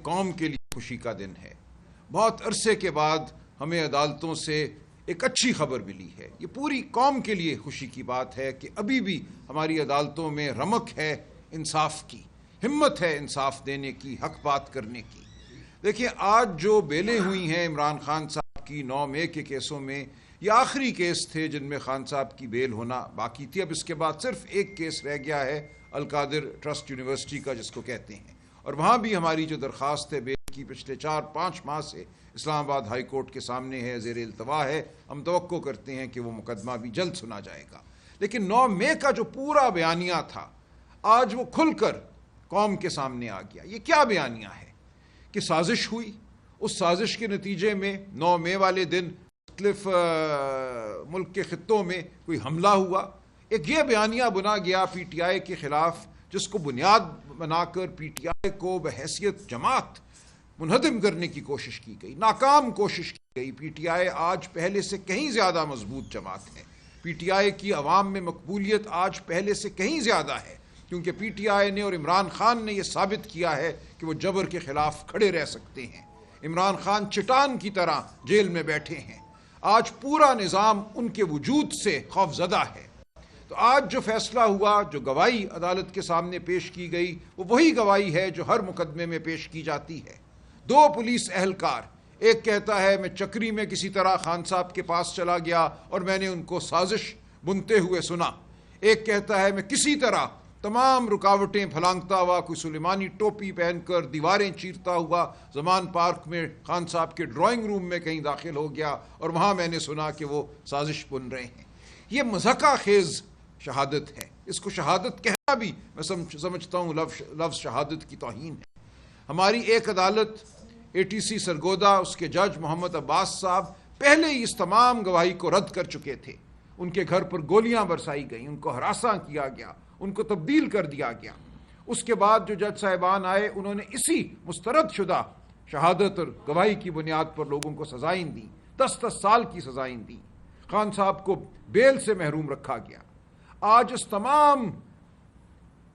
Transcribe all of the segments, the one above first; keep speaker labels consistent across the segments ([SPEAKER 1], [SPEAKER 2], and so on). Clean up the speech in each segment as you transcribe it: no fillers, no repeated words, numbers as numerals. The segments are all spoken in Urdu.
[SPEAKER 1] قوم کے لیے خوشی کا دن ہے۔ بہت عرصے کے بعد ہمیں عدالتوں سے ایک اچھی خبر ملی ہے۔ یہ پوری قوم کے لیے خوشی کی بات ہے کہ ابھی بھی ہماری عدالتوں میں رمق ہے انصاف کی، ہمت ہے انصاف دینے کی، حق بات کرنے کی۔ دیکھیں، آج جو بیلیں ہوئی ہیں عمران خان صاحب کی 9 مئی کے کیسوں میں، یہ آخری کیس تھے جن میں خان صاحب کی بیل ہونا باقی تھی۔ اب اس کے بعد صرف ایک کیس رہ گیا ہے، القادر ٹرسٹ یونیورسٹی کا، جس کو کہتے ہیں، اور وہاں بھی ہماری جو درخواست ہے بیل کی پچھلے 4-5 ماہ سے اسلام آباد ہائی کورٹ کے سامنے ہے، زیر التوا ہے۔ ہم توقع کرتے ہیں کہ وہ مقدمہ بھی جلد سنا جائے گا۔ لیکن 9 مئی کا جو پورا بیانیہ تھا، آج وہ کھل کر قوم کے سامنے آ گیا۔ یہ کیا بیانیہ ہے کہ سازش ہوئی، اس سازش کے نتیجے میں 9 مئی والے دن مختلف ملک کے خطوں میں کوئی حملہ ہوا۔ ایک یہ بیانیہ بنا گیا پی ٹی آئی کے خلاف، جس کو بنیاد بنا کر پی ٹی آئی کو بحیثیت جماعت منہدم کرنے کی کوشش کی گئی، ناکام کوشش کی گئی۔ پی ٹی آئی آج پہلے سے کہیں زیادہ مضبوط جماعت ہے۔ پی ٹی آئی کی عوام میں مقبولیت آج پہلے سے کہیں زیادہ ہے، کیونکہ پی ٹی آئی نے اور عمران خان نے یہ ثابت کیا ہے کہ وہ جبر کے خلاف کھڑے رہ سکتے ہیں۔ عمران خان چٹان کی طرح جیل میں بیٹھے ہیں۔ آج پورا نظام ان کے وجود سے خوف زدہ ہے۔ تو آج جو فیصلہ ہوا، جو گواہی عدالت کے سامنے پیش کی گئی، وہ وہی گواہی ہے جو ہر مقدمے میں پیش کی جاتی ہے۔ 2 پولیس اہلکار، ایک کہتا ہے میں چکری میں کسی طرح خان صاحب کے پاس چلا گیا اور میں نے ان کو سازش بنتے ہوئے سنا۔ ایک کہتا ہے میں کسی طرح تمام رکاوٹیں پھلانگتا ہوا، کوئی سلیمانی ٹوپی پہن کر دیواریں چیرتا ہوا زمان پارک میں خان صاحب کے ڈرائنگ روم میں کہیں داخل ہو گیا اور وہاں میں نے سنا کہ وہ سازش بن رہے ہیں۔ یہ مضحکہ خیز شہادت ہے۔ اس کو شہادت کہنا بھی میں سمجھتا ہوں لفظ شہادت کی توہین ہے۔ ہماری ایک عدالت ATC سرگودا، اس کے جج محمد عباس صاحب پہلے ہی اس تمام گواہی کو رد کر چکے تھے۔ ان کے گھر پر گولیاں برسائی گئیں، ان کو ہراساں کیا گیا، ان کو تبدیل کر دیا گیا۔ اس کے بعد جو جج صاحبان آئے، انہوں نے اسی مسترد شدہ شہادت اور گواہی کی بنیاد پر لوگوں کو سزائیں دیں، 10 سال کی سزائیں دیں۔ خان صاحب کو بیل سے محروم رکھا گیا۔ آج اس تمام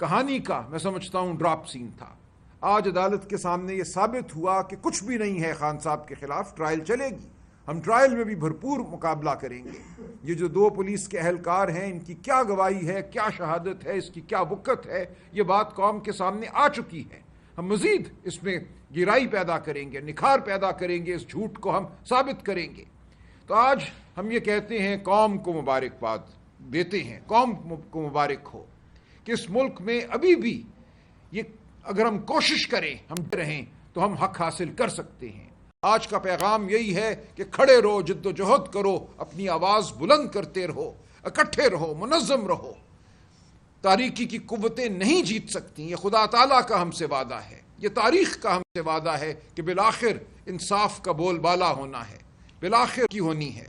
[SPEAKER 1] کہانی کا میں سمجھتا ہوں ڈراپ سین تھا۔ آج عدالت کے سامنے یہ ثابت ہوا کہ کچھ بھی نہیں ہے خان صاحب کے خلاف، ٹرائل چلے گی، ہم ٹرائل میں بھی بھرپور مقابلہ کریں گے۔ یہ جو 2 پولیس کے اہلکار ہیں، ان کی کیا گواہی ہے، کیا شہادت ہے، اس کی کیا وقت ہے، یہ بات قوم کے سامنے آ چکی ہے۔ ہم مزید اس میں گہرائی پیدا کریں گے، نکھار پیدا کریں گے، اس جھوٹ کو ہم ثابت کریں گے۔ تو آج ہم یہ کہتے ہیں، قوم کو مبارکباد دیتے ہیں، قوم کو مبارک ہو کہ اس ملک میں ابھی بھی یہ اگر ہم کوشش کریں، ہم رہیں تو ہم حق حاصل کر سکتے ہیں۔ آج کا پیغام یہی ہے کہ کھڑے رہو، جد و جہد کرو، اپنی آواز بلند کرتے رہو، اکٹھے رہو، منظم رہو۔ تاریکی کی قوتیں نہیں جیت سکتی، یہ خدا تعالیٰ کا ہم سے وعدہ ہے، یہ تاریخ کا ہم سے وعدہ ہے کہ بالآخر انصاف کا بول بالا ہونا ہے، بالآخر کی ہونی ہے۔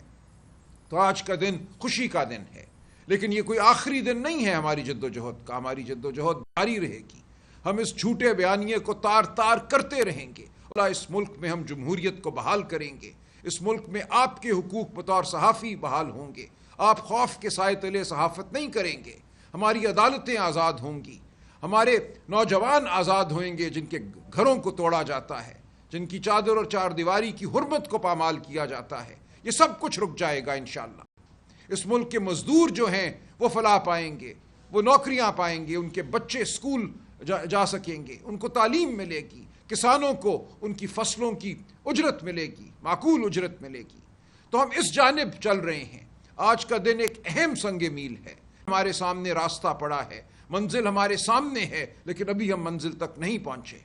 [SPEAKER 1] تو آج کا دن خوشی کا دن ہے، لیکن یہ کوئی آخری دن نہیں ہے ہماری جد و جہد کا۔ ہماری جد و جہد جاری رہے گی۔ ہم اس جھوٹے بیانیے کو تار تار کرتے رہیں گے۔ اس ملک میں ہم جمہوریت کو بحال کریں گے۔ اس ملک میں آپ کے حقوق بطور صحافی بحال ہوں گے۔ آپ خوف کے سائے تلے صحافت نہیں کریں گے۔ ہماری عدالتیں آزاد ہوں گی۔ ہمارے نوجوان آزاد ہوئیں گے جن کے گھروں کو توڑا جاتا ہے، جن کی چادر اور 4 دیواری کی حرمت کو پامال کیا جاتا ہے۔ یہ سب کچھ رک جائے گا انشاءاللہ۔ اس ملک کے مزدور جو ہیں وہ فلاح پائیں گے، وہ نوکریاں پائیں گے، ان کے بچے اسکول جا سکیں گے، ان کو تعلیم ملے گی، کسانوں کو ان کی فصلوں کی اجرت ملے گی، معقول اجرت ملے گی۔ تو ہم اس جانب چل رہے ہیں۔ آج کا دن ایک اہم سنگ میل ہے۔ ہمارے سامنے راستہ پڑا ہے، منزل ہمارے سامنے ہے، لیکن ابھی ہم منزل تک نہیں پہنچے۔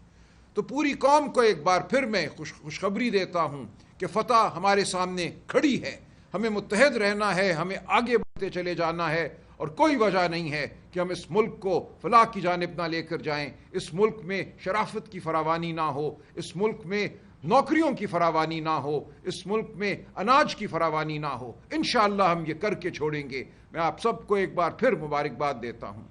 [SPEAKER 1] تو پوری قوم کو ایک بار پھر میں خوشخبری دیتا ہوں کہ فتح ہمارے سامنے کھڑی ہے۔ ہمیں متحد رہنا ہے، ہمیں آگے بڑھتے چلے جانا ہے، اور کوئی وجہ نہیں ہے کہ ہم اس ملک کو فلاح کی جانب نہ لے کر جائیں۔ اس ملک میں شرافت کی فراوانی نہ ہو، اس ملک میں نوکریوں کی فراوانی نہ ہو، اس ملک میں اناج کی فراوانی نہ ہو۔ انشاءاللہ ہم یہ کر کے چھوڑیں گے۔ میں آپ سب کو ایک بار پھر مبارکباد دیتا ہوں۔